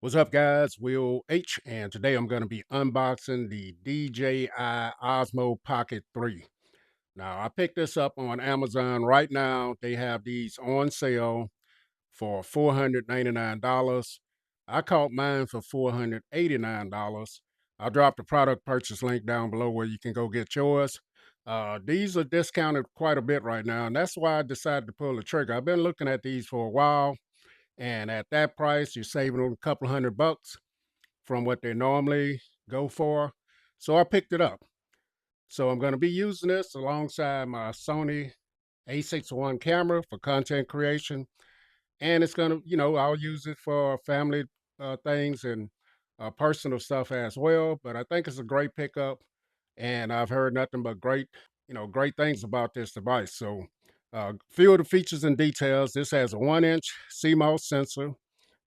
What's up, guys? Will H, and today I'm going to be unboxing the DJI Osmo Pocket 3. Now, I picked this up on Amazon right now. They have these on sale for $499. I caught mine for $489. I'll drop the product purchase link down below where you can go get yours. These are discounted quite a bit right now, and that's why I decided to pull the trigger. I've been looking at these for a while, and at that price, you're saving a couple $100 from what they normally go for. So I picked it up. So I'm going to be using this alongside my Sony A61 camera for content creation. And it's going to, I'll use it for family things and personal stuff as well. But I think it's a great pickup. And I've heard nothing but great things about this device. So, few of the features and details. This has a 1-inch CMOS sensor.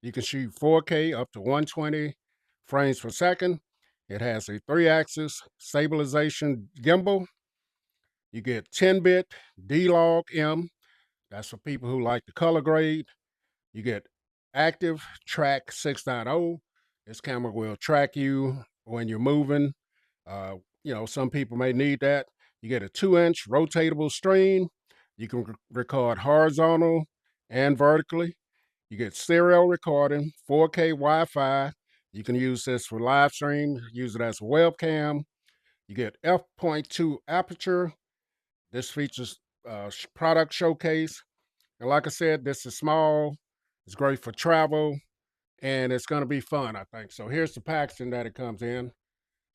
You can shoot 4K up to 120 frames per second. It has a 3-axis stabilization gimbal. You get 10-bit D-Log M. That's for people who like the color grade. You get active track 6.0. This camera will track you when you're moving. Some people may need that. You get a 2-inch rotatable screen. You can record horizontal and vertically. You get serial recording, 4K Wi-Fi. You can use this for live stream, use it as a webcam. You get f.2 aperture. This features product showcase. And like I said, this is small. It's great for travel, and it's going to be fun, I think. So here's the packaging that it comes in.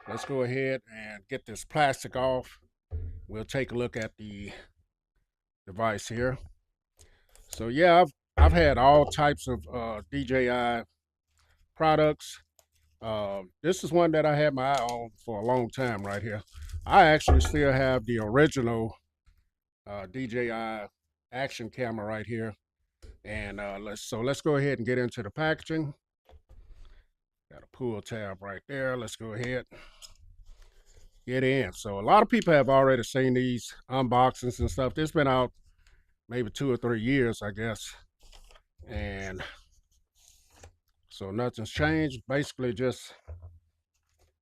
Let's go ahead and get this plastic off. We'll take a look at the device here. So yeah, I've had all types of DJI products. This is one that I had my eye on for a long time right here. I actually still have the original DJI action camera right here. And let's go ahead and get into the packaging. Got a pull tab right there. Let's go ahead, get in. So a lot of people have already seen these unboxings and stuff. This been out maybe 2 or 3 years, I guess. And so nothing's changed. Basically just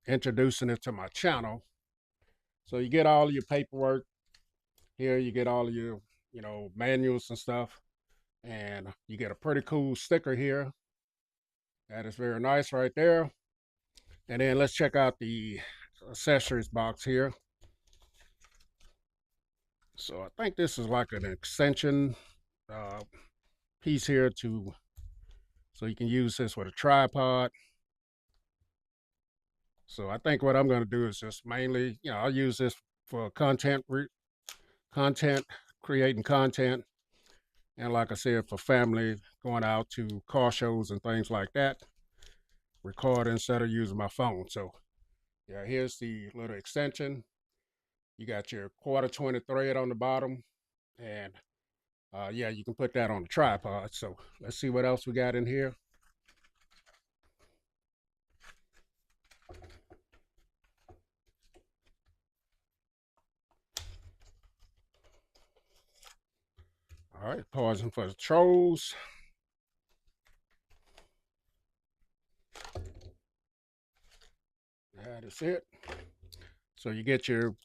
introducing it to my channel. So you get all of your paperwork here. You get all of your, manuals and stuff. And you get a pretty cool sticker here. That is very nice right there. And then let's check out the accessories box here. So I think this is like an extension piece here so you can use this with a tripod. So I think what I'm going to do is just mainly, I'll use this for content, creating content, and like I said, for family, going out to car shows and things like that, record instead of using my phone. So yeah, here's the little extension. You got your 1/4 20 thread on the bottom, and yeah, you can put that on the tripod. So let's see what else we got in here. All right, pausing for the trolls. That is it. So you get your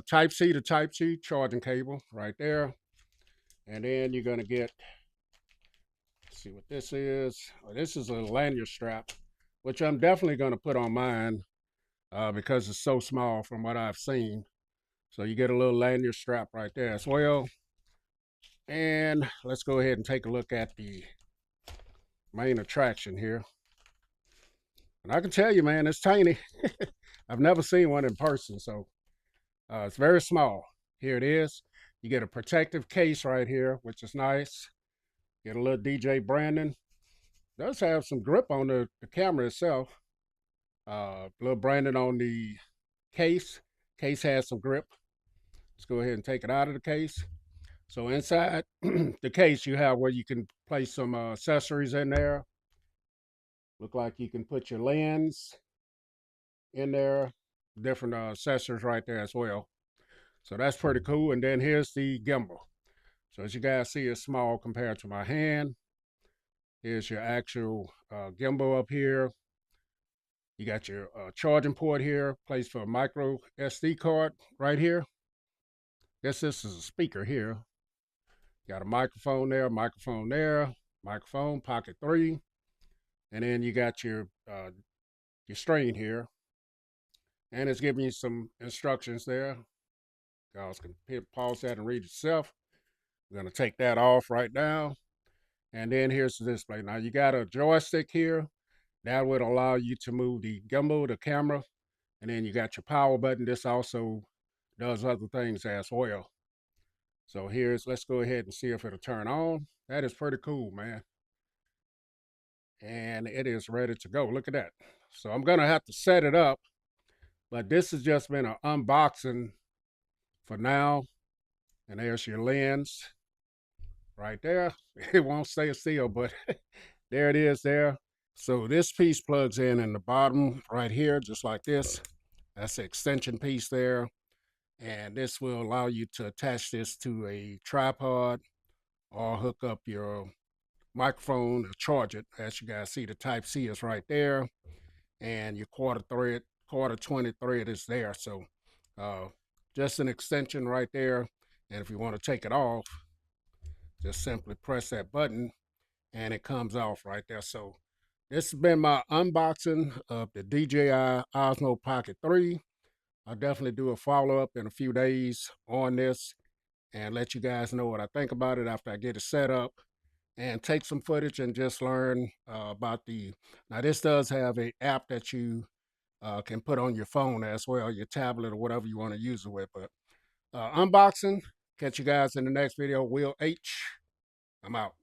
Type C to Type C charging cable right there, and then you're gonna get. Let's see what this is. Oh, this is a lanyard strap, which I'm definitely gonna put on mine because it's so small from what I've seen. So you get a little lanyard strap right there as well. And let's go ahead and take a look at the main attraction here. And I can tell you, man, it's tiny. I've never seen one in person, so it's very small. Here it is. You get a protective case right here, which is nice. Get a little DJ branding. It does have some grip on the camera itself. A little branding on the case. Case has some grip. Let's go ahead and take it out of the case. So inside the case, you have where you can place some accessories in there. Look like you can put your lens in there, different accessories right there as well. So that's pretty cool. And then here's the gimbal. So as you guys see, it's small compared to my hand. Here's your actual gimbal up here. You got your charging port here, place for a micro SD card right here. Guess this is a speaker here. Got a microphone there, microphone, pocket 3. And then you got your string here. And it's giving you some instructions there. You guys can pause that and read yourself. We're going to take that off right now. And then here's the display. Now you got a joystick here. That would allow you to move the gimbal, the camera. And then you got your power button. This also does other things as well. So let's go ahead and see if it'll turn on. That is pretty cool, man. And it is ready to go. Look at that. So I'm going to have to set it up. But this has just been an unboxing for now. And there's your lens right there. It won't stay still, but there it is there. So this piece plugs in the bottom right here, just like this. That's the extension piece there. And this will allow you to attach this to a tripod or hook up your microphone to charge it. As you guys see, the Type-C is right there. And your quarter 20 thread is there. So just an extension right there. And if you want to take it off, just simply press that button and it comes off right there. So this has been my unboxing of the DJI Osmo Pocket 3. I'll definitely do a follow-up in a few days on this and let you guys know what I think about it after I get it set up and take some footage and just learn about now this does have an app that you can put on your phone as well, your tablet or whatever you want to use it with. But unboxing, catch you guys in the next video. Will H, I'm out.